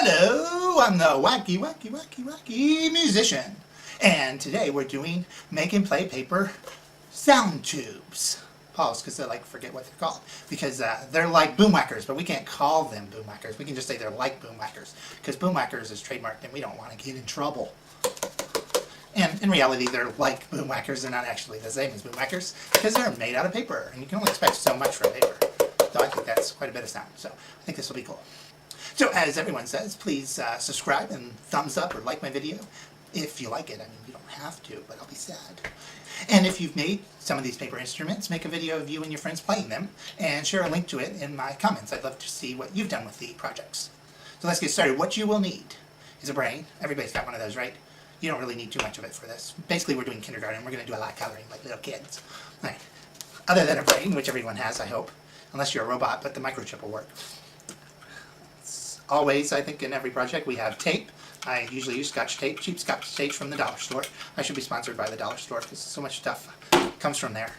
Hello, I'm the Wacky Musician, and today we're doing make and play paper sound tubes. Pause, because I like forget what they're called, because they're like boom whackers, but we can't call them boom whackers. We can just say they're like boom whackers, because boom whackers is trademarked and we don't want to get in trouble. And in reality, they're like boom whackers. They're not actually the same as boom whackers, because they're made out of paper, and you can only expect so much from paper. So I think that's quite a bit of sound, so I think this will be cool. So as everyone says, please subscribe and thumbs up or like my video if you like it. I mean, you don't have to, but I'll be sad. And if you've made some of these paper instruments, make a video of you and your friends playing them and share a link to it in my comments. I'd love to see what you've done with the projects. So let's get started. What you will need is a brain. Everybody's got one of those, right? You don't really need too much of it for this. Basically, we're doing kindergarten. We're going to do a lot of coloring like little kids. All right. Other than a brain, which everyone has, I hope. Unless you're a robot, but the microchip will work. Always, I think, in every project we have tape. I usually use Scotch tape, cheap Scotch tape from the dollar store. I should be sponsored by the dollar store because so much stuff comes from there.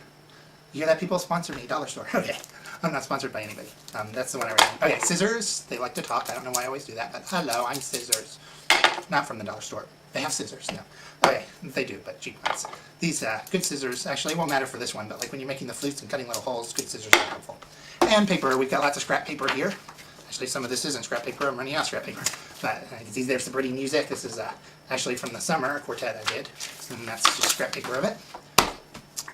You hear that, people? Sponsor me, dollar store. Okay, I'm not sponsored by anybody. That's the one I read. Okay, scissors. They like to talk. I don't know why I always do that, but hello, I'm scissors. Not from the dollar store. They have scissors, no. Okay, they do, but cheap ones. These good scissors, actually, it won't matter for this one, but like when you're making the flutes and cutting little holes, good scissors are helpful. And paper. We've got lots of scrap paper here. Actually, some of this isn't scrap paper. I'm running out of scrap paper. But you can see there's the pretty music. This is actually from the summer quartet I did. And that's just scrap paper of it.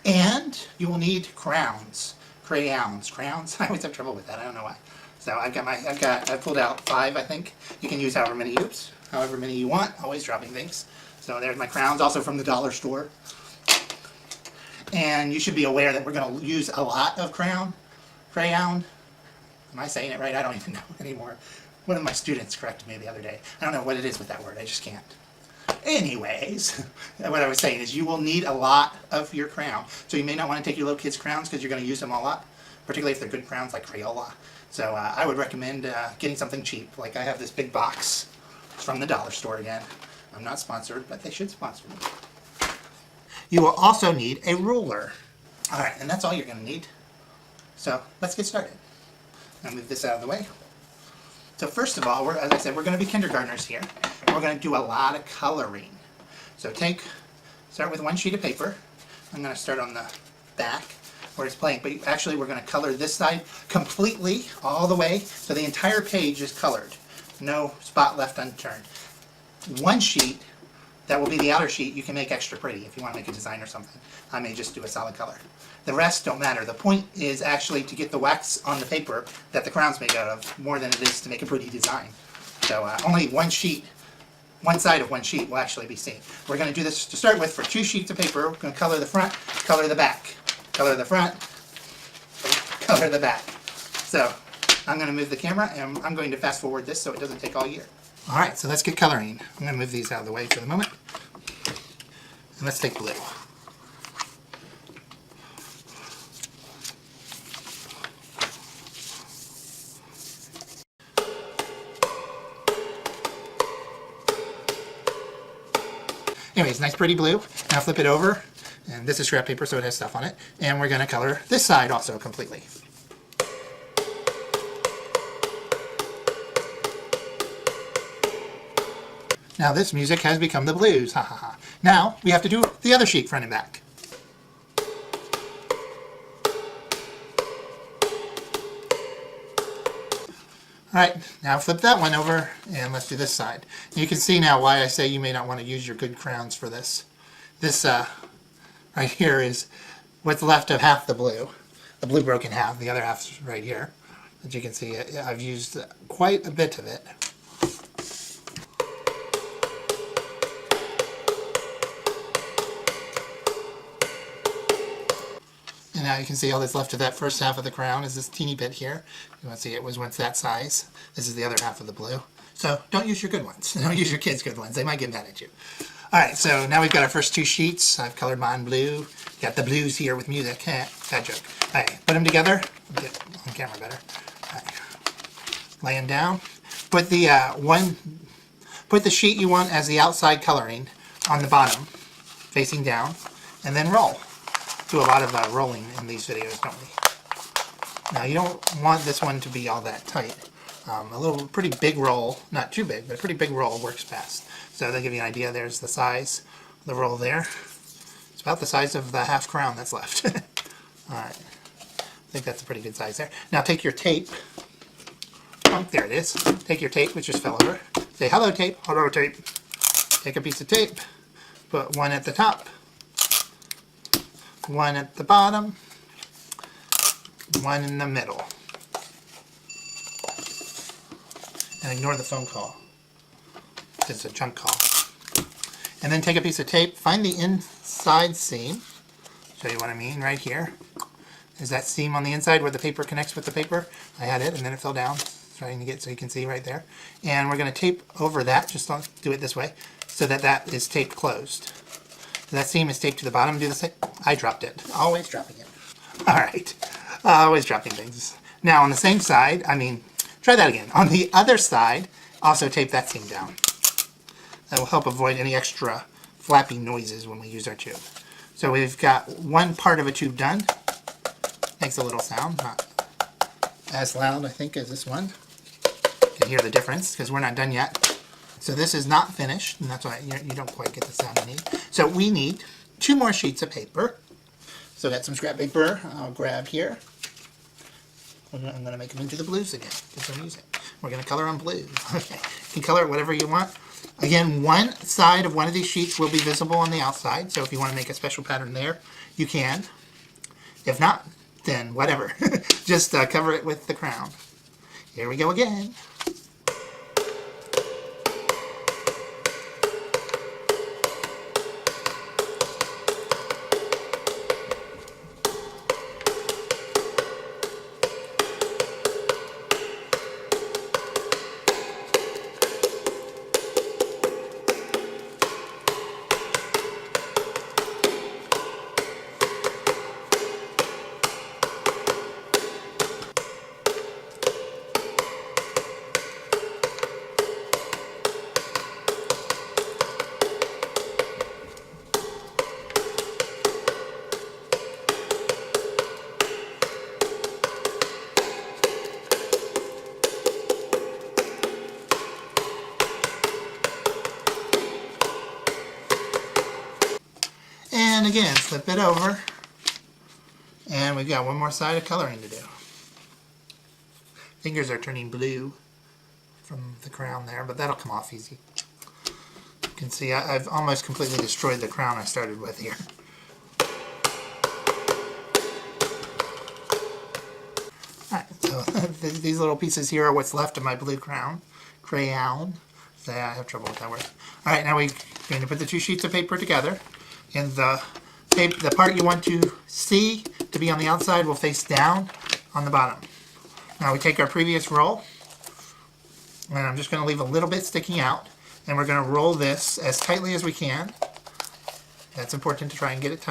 And you will need crowns. Crayons. I always have trouble with that. I don't know why. So I pulled out 5, I think. You can use however many you want. Always dropping things. So there's my crowns, also from the dollar store. And you should be aware that we're going to use a lot of crayon. Am I saying it right? I don't even know anymore. One of my students corrected me the other day. I don't know what it is with that word. I just can't. Anyways, what I was saying is you will need a lot of your crayon. So you may not want to take your little kids' crayons because you're going to use them a lot, particularly if they're good crayons like Crayola. So I would recommend getting something cheap. Like I have this big box. It's from the dollar store again. I'm not sponsored, but they should sponsor me. You will also need a ruler. All right, and that's all you're going to need. So let's get started. I'll move this out of the way. So first of all, as I said, we're going to be kindergartners here. We're going to do a lot of coloring. So start with one sheet of paper. I'm going to start on the back where it's blank, but actually we're going to color this side completely all the way so the entire page is colored. No spot left unturned. One sheet, that will be the outer sheet, you can make extra pretty if you want to make a design or something. I may just do a solid color. The rest don't matter. The point is actually to get the wax on the paper that the crown's made out of more than it is to make a pretty design. So only one side of one sheet will actually be seen. We're going to do this to start with for 2 sheets of paper. We're going to color the front, color the back, color the front, color the back. So I'm going to move the camera and I'm going to fast forward this so it doesn't take all year. Alright, so let's get coloring. I'm going to move these out of the way for the moment. And let's take blue. Anyways, nice pretty blue. Now flip it over, and this is scrap paper so it has stuff on it, and we're going to color this side also completely. Now this music has become the blues, ha ha ha. Now we have to do the other sheet front and back. Alright, now flip that one over and let's do this side. You can see now why I say you may not want to use your good crowns for this. This right here is what's left of half the blue. The blue broke in half, the other half's right here. As you can see, I've used quite a bit of it. And now you can see all that's left of that first half of the crown is this teeny bit here. You want to see it was once that size. This is the other half of the blue. So don't use your good ones. Don't use your kids' good ones. They might get mad at you. Alright, so now we've got our first 2 sheets. I've colored mine blue. Got the blues here with music. Bad joke. Alright, put them together. Get on camera better. Alright. Lay them down. Put the sheet you want as the outside coloring on the bottom, facing down, and then roll. Do a lot of rolling in these videos, don't we? Now you don't want this one to be all that tight. A little pretty big roll, not too big, but a pretty big roll works best. So they'll give you an idea. There's the size of the roll there. It's about the size of the half crown that's left. Alright, I think that's a pretty good size there. Now take your tape. Oh, there it is. Take your tape, which just fell over. Say, hello tape, hello tape. Take a piece of tape, put one at the top, one at the bottom, one in the middle. And ignore the phone call. It's a junk call. And then take a piece of tape, find the inside seam. Show you what I mean right here. Is that seam on the inside where the paper connects with the paper? I had it and then it fell down. Trying to get so you can see right there. And we're going to tape over that, just don't do it this way, so that that is taped closed. So that seam is taped to the bottom. Do the same. I dropped it. Always dropping it. Alright. Always dropping things. Now on the same side, try that again. On the other side, also tape that seam down. That will help avoid any extra flappy noises when we use our tube. So we've got one part of a tube done. Makes a little sound, not as loud, I think, as this one. You can hear the difference because we're not done yet. So this is not finished, and that's why you don't quite get the sound you need. So we need 2 more sheets of paper. So I got some scrap paper I'll grab here. I'm going to make them into the blues again, because I'm using. We're going to color on blue. Okay. You can color it whatever you want. Again, one side of one of these sheets will be visible on the outside, so if you want to make a special pattern there, you can. If not, then whatever. Just cover it with the crown. Here we go again. And again, flip it over. And we've got one more side of coloring to do. Fingers are turning blue from the crown there, but that'll come off easy. You can see I've almost completely destroyed the crown I started with here. Alright, so these little pieces here are what's left of my blue crayon. So I have trouble with that word. Alright, now we're going to put the 2 sheets of paper together. And the part you want to see to be on the outside will face down on the bottom. Now we take our previous roll, and I'm just going to leave a little bit sticking out, and we're going to roll this as tightly as we can. That's important to try and get it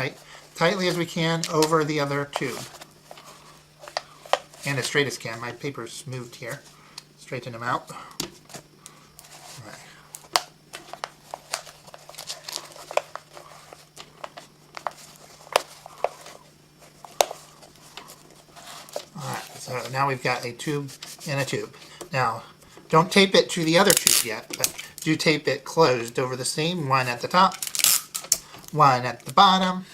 tightly as we can over the other tube. And as straight as can. My paper's moved here. Straighten them out. So now we've got a tube and a tube. Now, don't tape it to the other tube yet, but do tape it closed over the seam. One at the top, one at the bottom,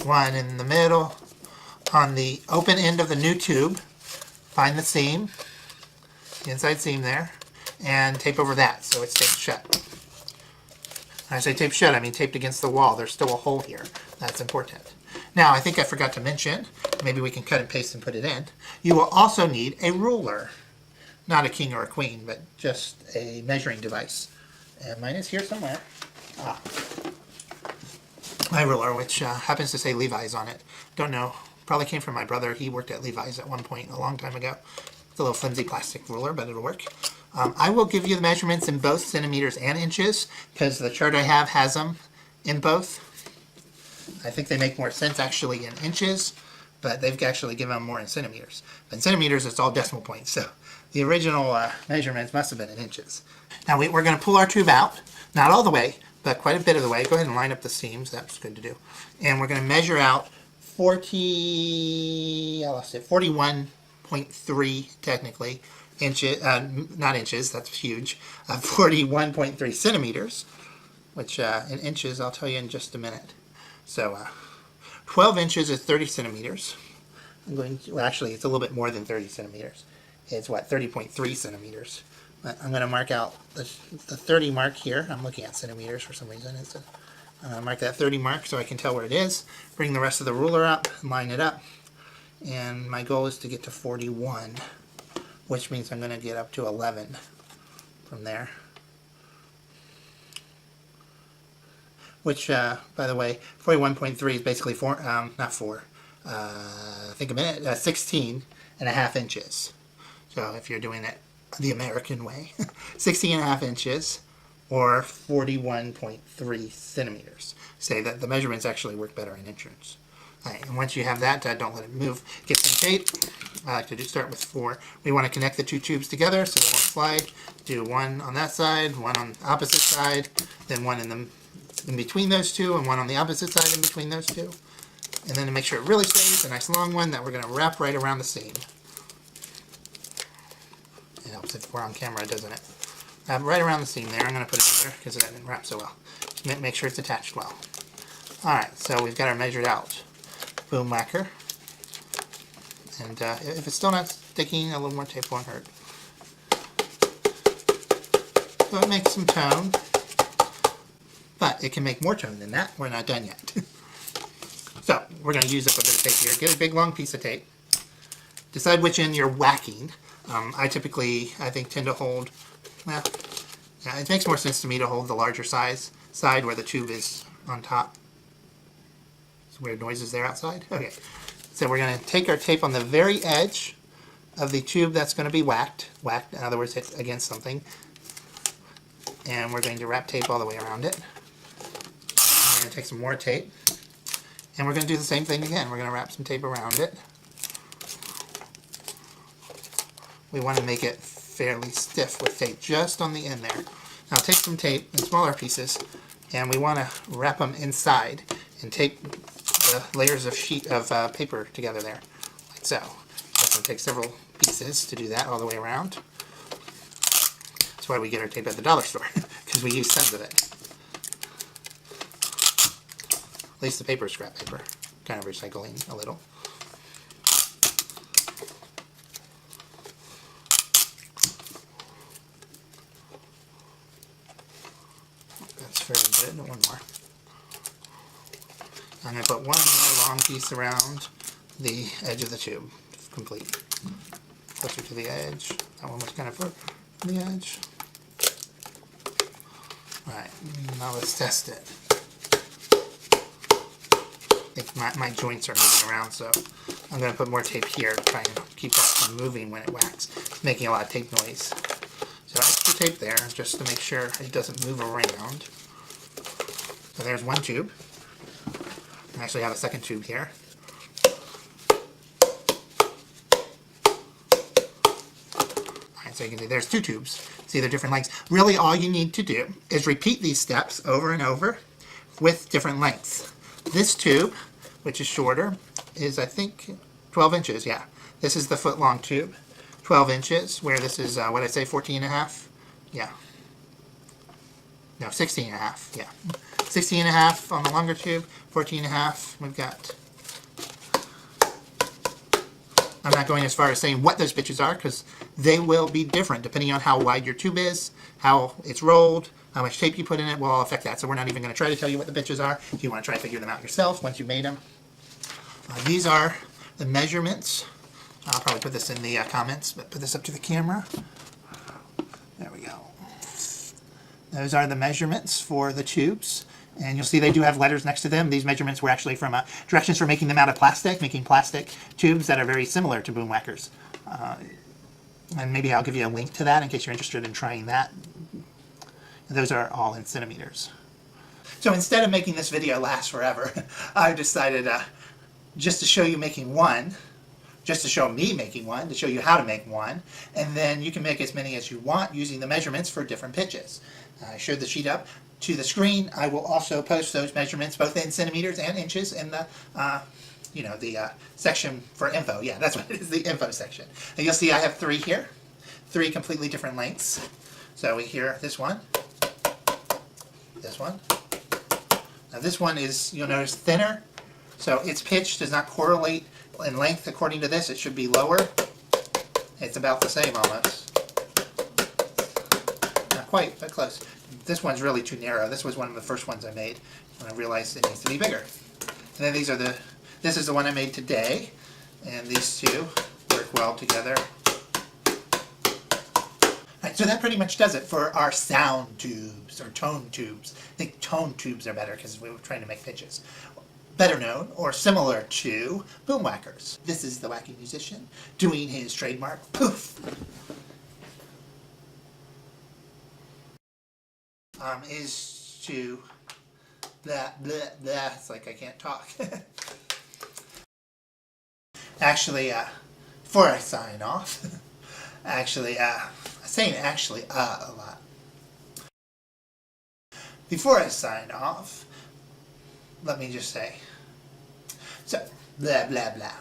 one in the middle. On the open end of the new tube, find the seam, the inside seam there, and tape over that so it's taped shut. When I say taped shut, I mean taped against the wall. There's still a hole here. That's important. Now, I think I forgot to mention, maybe we can cut and paste and put it in. You will also need a ruler. Not a king or a queen, but just a measuring device. And mine is here somewhere. My ruler, which happens to say Levi's on it. Don't know. Probably came from my brother. He worked at Levi's at one point a long time ago. It's a little flimsy plastic ruler, but it'll work. I will give you the measurements in both centimeters and inches, because the chart I have has them in both. I think they make more sense actually in inches, but they've actually given them more in centimeters. But in centimeters, it's all decimal points, so the original measurements must have been in inches. Now we're going to pull our tube out, not all the way, but quite a bit of the way. Go ahead and line up the seams, that's good to do. And we're going to measure out 41.3 technically inches, not inches, that's huge, 41.3 centimeters, which in inches I'll tell you in just a minute. So 12 inches is 30 centimeters. I'm going to, well, actually it's a little bit more than 30 centimeters. It's what, 30.3 centimeters. But I'm going to mark out the 30 mark here. I'm looking at centimeters for some reason. I'm going to mark that 30 mark so I can tell where it is. Bring the rest of the ruler up, line it up, and my goal is to get to 41, which means I'm going to get up to 11 from there. Which, by the way, 41.3 is basically think a minute, 16 and a half inches. So if you're doing it the American way, 16 and a half inches or 41.3 centimeters. Say that the measurements actually work better in inches. Right, and once you have that, don't let it move. Get some tape. I like to start with 4. We want to connect the 2 tubes together so they won't slide. Do one on that side, one on the opposite side, then one in between those 2, and one on the opposite side in between those 2. And then to make sure it really stays, a nice long one that we're going to wrap right around the seam. It helps if we're on camera, doesn't it? Right around the seam there. I'm going to put it there because it didn't wrap so well. Make sure it's attached well. Alright, so we've got our measured out boom whacker. And if it's still not sticking, a little more tape won't hurt. So it makes some tone. But it can make more tone than that. We're not done yet. So we're going to use up a bit of tape here. Get a big long piece of tape. Decide which end you're whacking. I think tend to hold, well, yeah, it makes more sense to me to hold the larger side where the tube is on top. Some weird noises there outside. Okay, so we're going to take our tape on the very edge of the tube that's going to be whacked, in other words, hit against something, and we're going to wrap tape all the way around it. We're going to take some more tape, and we're going to do the same thing again. We're going to wrap some tape around it. We want to make it fairly stiff with tape just on the end there. Now take some tape in smaller pieces, and we want to wrap them inside and tape the layers of paper together there, like so. It's going to take several pieces to do that all the way around. That's why we get our tape at the dollar store, because we use tons of it. At least the paper is scrap paper, kind of recycling a little. That's very good. One more. I'm going to put one more long piece around the edge of the tube. Complete. Closer to the edge. That one was kind of for the edge. Alright, now let's test it. I think my joints are moving around, so I'm going to put more tape here to try and keep that from moving when it whacks. It's making a lot of tape noise. So extra tape there just to make sure it doesn't move around. So there's one tube. I actually have a second tube here. Alright, so you can see there's 2 tubes. See, they're different lengths. Really all you need to do is repeat these steps over and over with different lengths. This tube, which is shorter, is I think 12 inches, yeah. This is the foot long tube. 12 inches, where this is, what did I say, 14 and a half? Yeah. No, 16 and a half, yeah. 16 and a half on the longer tube, 14 and a half. We've got, I'm not going as far as saying what those pitches are, because they will be different depending on how wide your tube is, how it's rolled, how much tape you put in it will all affect that. So we're not even going to try to tell you what the pitches are. If you want to try to figure them out yourself once you've made them. These are the measurements. I'll probably put this in the comments, but put this up to the camera. There we go. Those are the measurements for the tubes. And you'll see they do have letters next to them. These measurements were actually from directions for making them out of plastic, making plastic tubes that are very similar to boom whackers. And maybe I'll give you a link to that in case you're interested in trying that. And those are all in centimeters. So instead of making this video last forever, I decided just to show you making one, just to show me making one, to show you how to make one, and then you can make as many as you want using the measurements for different pitches. I showed the sheet up to the screen. I will also post those measurements both in centimeters and inches in the section for info. Yeah, that's what it is, the info section. And you'll see I have 3 here. three completely different lengths. So we hear this one. This one. Now this one is, you'll notice, thinner. So its pitch does not correlate in length according to this. It should be lower. It's about the same almost. Not quite, but close. This one's really too narrow. This was one of the first ones I made when I realized it needs to be bigger. And then these are this is the one I made today. And these two work well together. Alright, so that pretty much does it for our sound tubes or tone tubes. I think tone tubes are better because we were trying to make pitches. Better known or similar to boom whackers. This is the Wacky Musician doing his trademark poof. Is to blah blah blah. It's like I can't talk. Actually, before I sign off, actually, I'm saying actually a lot. Before I sign off, let me just say, so, blah, blah, blah.